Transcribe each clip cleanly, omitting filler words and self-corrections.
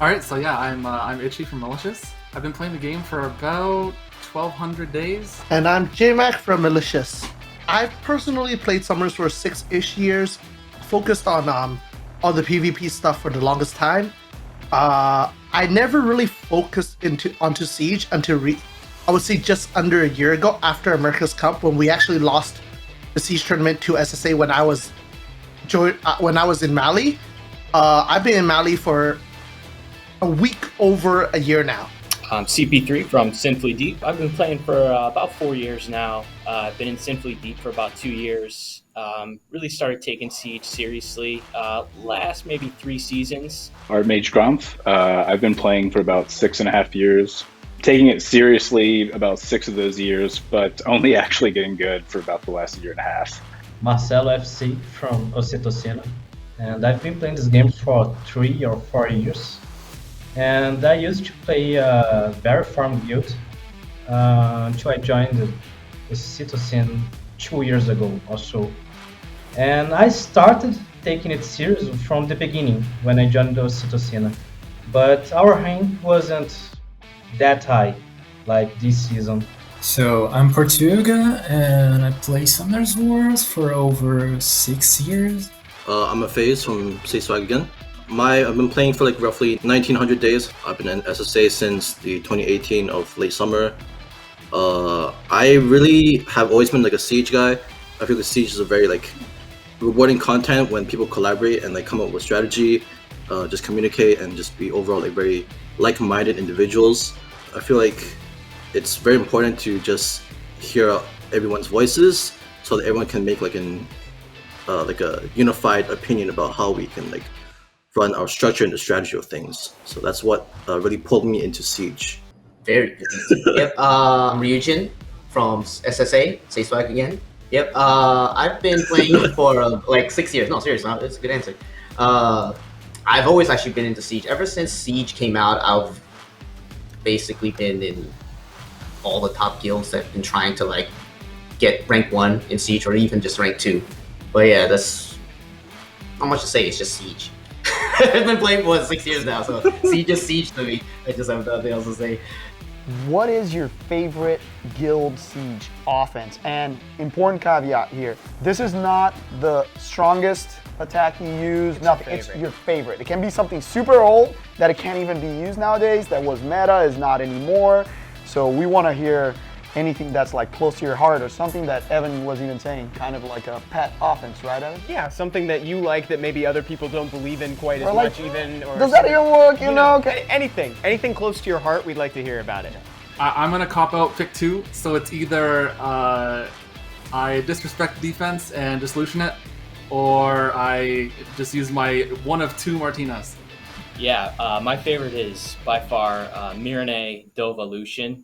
All right, so yeah, I'm Itchy from Malicious. I've been playing the game for about 1,200 days. And I'm J-Mac from Malicious. I've personally played Summers for 6-ish years, focused on the PvP stuff for the longest time. I never really focused onto Siege until I would say just under a year ago after America's Cup, when we actually lost the Siege tournament to SSA when I was in Mali. I've been in Mali for a week over a year now. I'm CP3 from Sinfully Deep. I've been playing for about 4 years now. I've been in Sinfully Deep for about 2 years. Really started taking Siege seriously last maybe 3 seasons. Archmage Grumph. I've been playing for about 6.5 years. Taking it seriously about 6 of those years, but only actually getting good for about the last 1.5 years. Marcelo FC from Ocetocena. And I've been playing this game for 3 or 4 years. And I used to play very farm guild until I joined the Ocetocena 2 years ago or so. And I started taking it serious from the beginning when I joined the Ocetocena. But our rank wasn't that high like this season. So I'm Português and I play Summer's Wars for over 6 years. I'm a Phase from Say Swag again. I've been playing for like roughly 1900 days. I've been in SSA since the 2018 of late summer. I really have always been like a Siege guy. I feel like Siege is a very like rewarding content when people collaborate and like come up with strategy, just communicate and just be overall like very like-minded individuals. I feel like it's very important to just hear everyone's voices so that everyone can make like a unified opinion about how we can like run our structure and the strategy of things. So that's what really pulled me into Siege. Very good. Yep. I'm Ryujin from SSA. Say Swag again. Yep. I've been playing for like 6 years. No, seriously, it's a good answer. I've always actually been into Siege. Ever since Siege came out, I've basically been in all the top guilds that have been trying to like get rank 1 in Siege or even just rank 2. But yeah, that's not much to say. It's just Siege. I've been playing for 6 years now, so Siege is Siege to me. I just have nothing else to say. What is your favorite guild Siege offense? And important caveat here, this is not the strongest attack you use, nothing, it's your favorite. It can be something super old that it can't even be used nowadays, that was meta, is not anymore. So we want to hear anything that's like close to your heart or something that Evan was even saying, kind of like a pet offense, right, Evan? Yeah, something that you like that maybe other people don't believe in quite as much even. Or does that even work, you know? Okay. Anything close to your heart, we'd like to hear about it. I'm going to cop out pick 2, so it's either I disrespect defense and dissolution it, or I just use my one of 2 Martinas. Yeah, my favorite is by far Mirane Dovolution.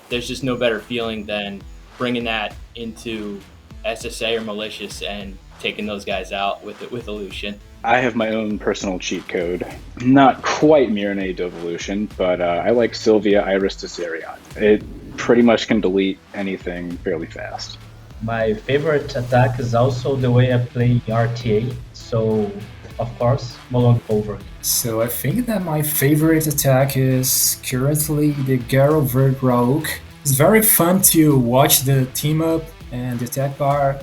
There's just no better feeling than bringing that into SSA or Malicious and taking those guys out with Illusion. I have my own personal cheat code. Not quite Mirane Devolution, but I like Sylvia Iris Tesarion. It pretty much can delete anything fairly fast. My favorite attack is also the way I play RTA, so of course, Molong over. So I think that my favorite attack is currently the Garo Verd Rauk. It's very fun to watch the team up and the attack bar.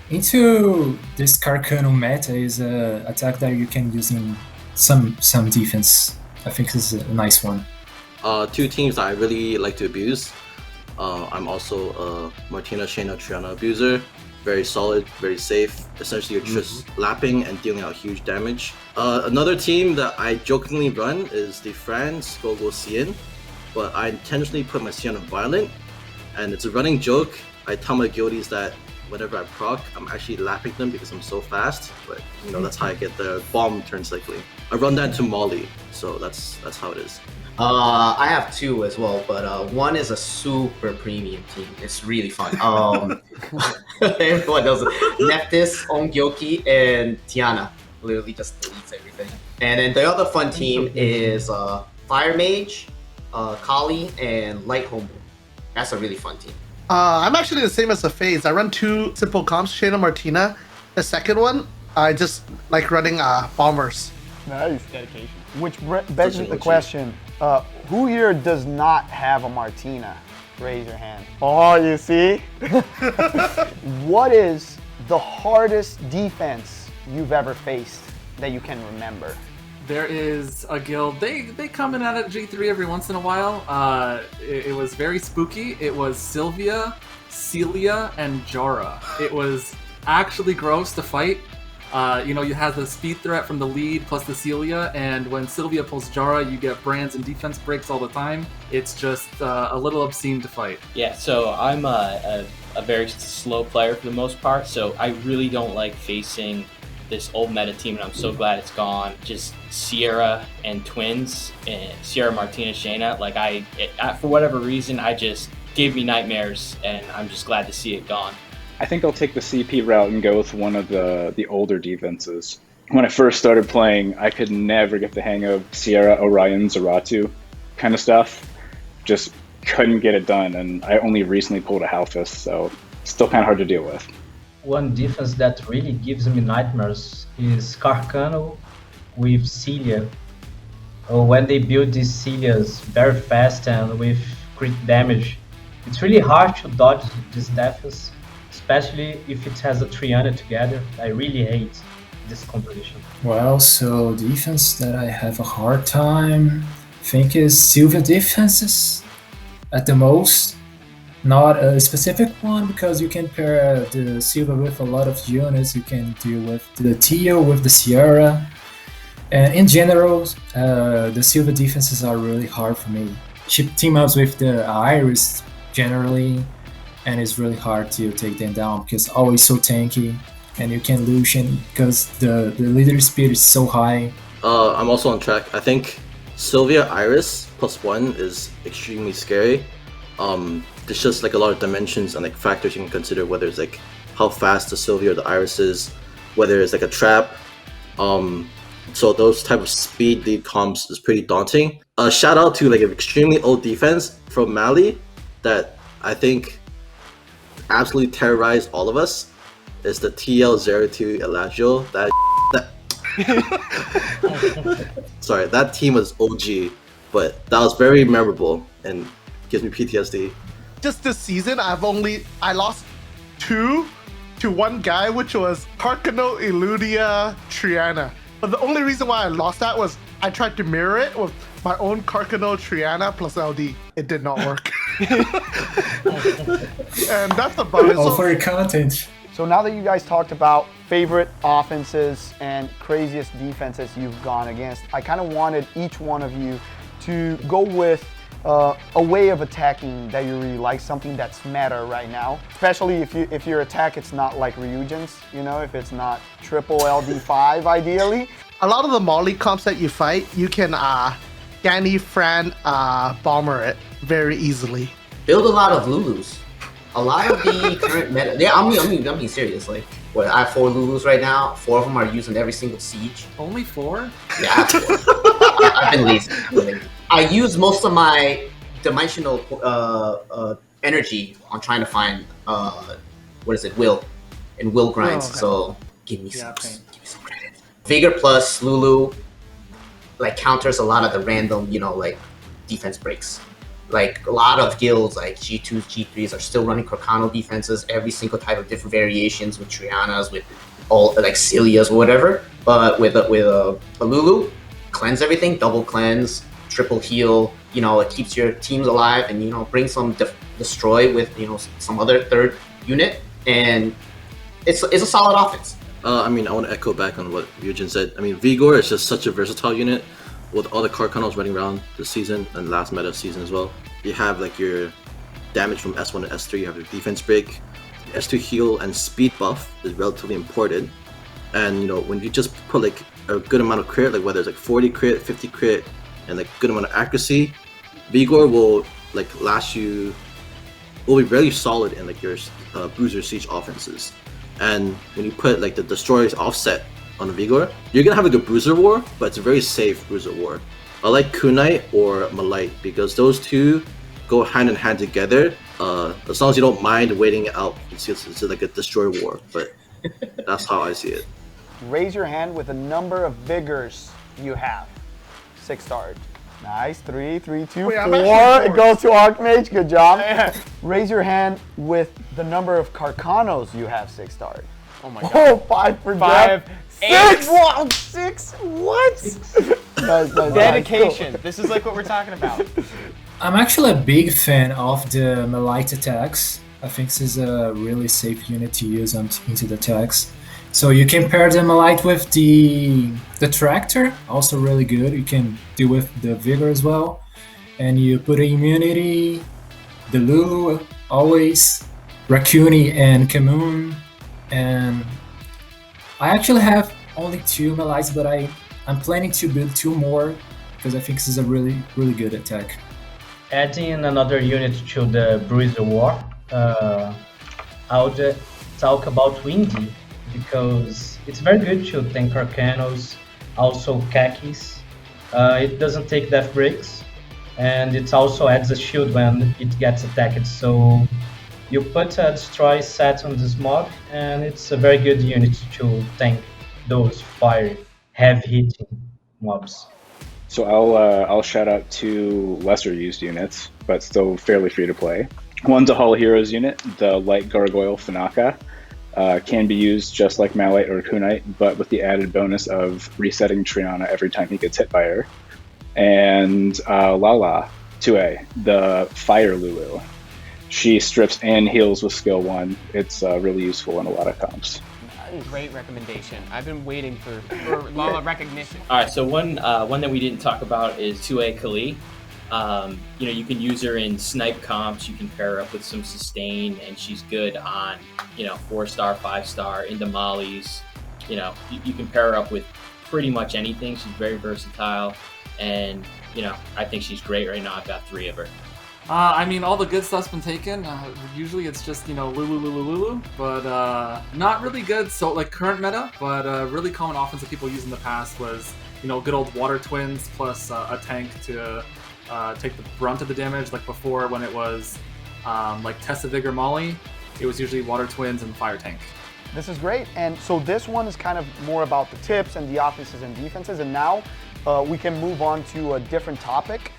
Into this Carcano meta is an attack that you can use in some defense. I think it's a nice one. 2 teams that I really like to abuse. I'm also a Martina Shayna Triana abuser. Very solid, very safe. Essentially, you're just lapping and dealing out huge damage. Another team that I jokingly run is the France Gogo Cien, but I intentionally put my Cien on Violent, and it's a running joke. I tell my guildies that whenever I proc, I'm actually lapping them because I'm so fast, but you know, that's how I get the bomb turn cycling. I run that to Molly, so that's how it is. I have 2 as well, but one is a super premium team. It's really fun. Everyone knows it. Nephthys, Ongyoki, and Tiana. Literally just deletes everything. And then the other fun team is Fire Mage, Kali, and Light Homebrew. That's a really fun team. I'm actually the same as the Phase. I run 2 simple comps, Shayna Martina. The second one, I just like running bombers. Nice. Dedication. Which begs the question, who here does not have a Martina? Raise your hand. Oh, you see? What is the hardest defense you've ever faced that you can remember? There is a guild. They come in at G3 every once in a while. It was very spooky. It was Sylvia, Celia, and Jara. It was actually gross to fight. You have the speed threat from the lead plus the Celia, and when Sylvia pulls Jara, you get brands and defense breaks all the time. It's just a little obscene to fight. Yeah, so I'm a very slow player for the most part, so I really don't like facing this old meta team, and I'm so glad it's gone. Just Sierra and Twins, and Sierra, Martina, Shayna, for whatever reason, I just gave me nightmares, and I'm just glad to see it gone. I think I'll take the CP route and go with one of the older defenses. When I first started playing, I could never get the hang of Sierra, Orion, Zaratu kind of stuff. Just couldn't get it done, and I only recently pulled a Halfist, so still kind of hard to deal with. One defense that really gives me nightmares is Carcano with Celia. When they build these Celias very fast and with crit damage, it's really hard to dodge this defense, especially if it has a Triana together. I really hate this composition. Well, so defense that I have a hard time, I think is Sylvia defenses at the most. Not a specific one, because you can pair the Sylvia with a lot of units. You can deal with the Tio, with the Sierra. And in general, the Sylvia defenses are really hard for me. She team ups with the Iris generally, and it's really hard to take them down because always so tanky, and you can Lucian because the leader speed is so high. I'm also on track. I think Sylvia Iris +1 is extremely scary. There's just a lot of dimensions and factors you can consider, whether it's how fast the Sylvia or the Iris is, whether it's a trap. So those type of speed lead comps is pretty daunting. Shout out to an extremely old defense from Mali that I think absolutely terrorized all of us. Is the TL02 Elagio. Sorry, that team was OG, but that was very memorable and gives me PTSD. Just this season, I lost 2 to one guy, which was Carcano, Eludia, Triana. But the only reason why I lost that was I tried to mirror it with my own Carcano, Triana plus LD. It did not work. And that's about it. All for your content. So now that you guys talked about favorite offenses and craziest defenses you've gone against, I kind of wanted each one of you to go with a way of attacking that you really like, something that's meta right now. Especially if your attack, it's not like Ryujin's, if it's not triple LD5 ideally. A lot of the Molly comps that you fight, you can Danny, Fran, bomber it very easily. Build a lot of Lulus. A lot of the current meta. Yeah, I'm being serious. I have 4 Lulus right now. 4 of them are used in every single siege. Only 4? Yeah, I have 4. I've been lazy. I use most of my dimensional energy on trying to find will and will grinds. Okay. So give me some credit. Vigor plus Lulu counters a lot of the random defense breaks. A lot of guilds G2s, G3s are still running Carcano defenses, every single type of different variations with Trianas, with all Celias or whatever. But with a Lulu, cleanse everything, double cleanse, triple heal. It keeps your teams alive, and bring some destroy with some other third unit, and it's a solid offense. I want to echo back on what Ryujin said. Vigor is just such a versatile unit with all the Carcanos running around this season and last meta season as well. You have your damage from S1 and S3, you have your defense break, S2 heal and speed buff is relatively important. And when you just put a good amount of crit, whether it's 40 crit, 50 crit, and good amount of accuracy, Vigor will last you, will be very solid in your bruiser siege offenses. And when you put the destroyer's offset on the Vigor, you're gonna have a good bruiser war, but it's a very safe bruiser war. I like Kunai or Malite because those two go hand in hand together. As long as you don't mind waiting it out, it's a destroy war, but that's how I see it. Raise your hand with a number of vigors you have? 6 stars. Nice. 3, 3, 2, Wait, 4. I'm actually It goes to Archmage. Good job. Raise your hand with the number of Carcanos you have 6 stars. Oh my god. Oh, 5 for 5, Jeff. 8. Wow, 6. What? Nice, nice, Dedication. nice. This is like what we're talking about. I'm actually a big fan of the Melayu attacks. I think this is a really safe unit to use into the attacks. So you can pair the Melayu with the Tractor, also really good. You can do with the Vigor as well. And you put immunity, the Lulu, always, Raccoony and Kamoon. And I actually have only 2 Melayus, but I'm planning to build 2 more because I think this is a really, really good attack. Adding another unit to the Bruiser War, I would talk about Windy because it's very good to tank Arcanos, also Khakis. It doesn't take death breaks, and it also adds a shield when it gets attacked. So you put a destroy set on this mob, and it's a very good unit to tank those fire heavy hitting mobs. So I'll shout out 2 lesser used units, but still fairly free to play. One's a Hall of Heroes unit, the Light Gargoyle Fanaka. Can be used just like Malite or Kunite, but with the added bonus of resetting Triana every time he gets hit by her. And Lala 2A, the Fire Lulu. She strips and heals with skill 1. It's really useful in a lot of comps. Great recommendation. I've been waiting for Lala recognition. All right, so one that we didn't talk about is 2A Kali. You can use her in snipe comps. You can pair her up with some sustain, and she's good on 4-star, 5-star into mollies. You can pair her up with pretty much anything. She's very versatile, and I think she's great right now. I've got 3 of her. I mean, all the good stuff's been taken. Usually it's just, Lulu, but not really good. So, like, current meta, but really common offense that people used in the past was, good old Water Twins plus a tank to take the brunt of the damage. Like before, when it was like Tessa Vigor Molly, it was usually Water Twins and Fire Tank. This is great. And so this one is kind of more about the tips and the offenses and defenses. And now we can move on to a different topic.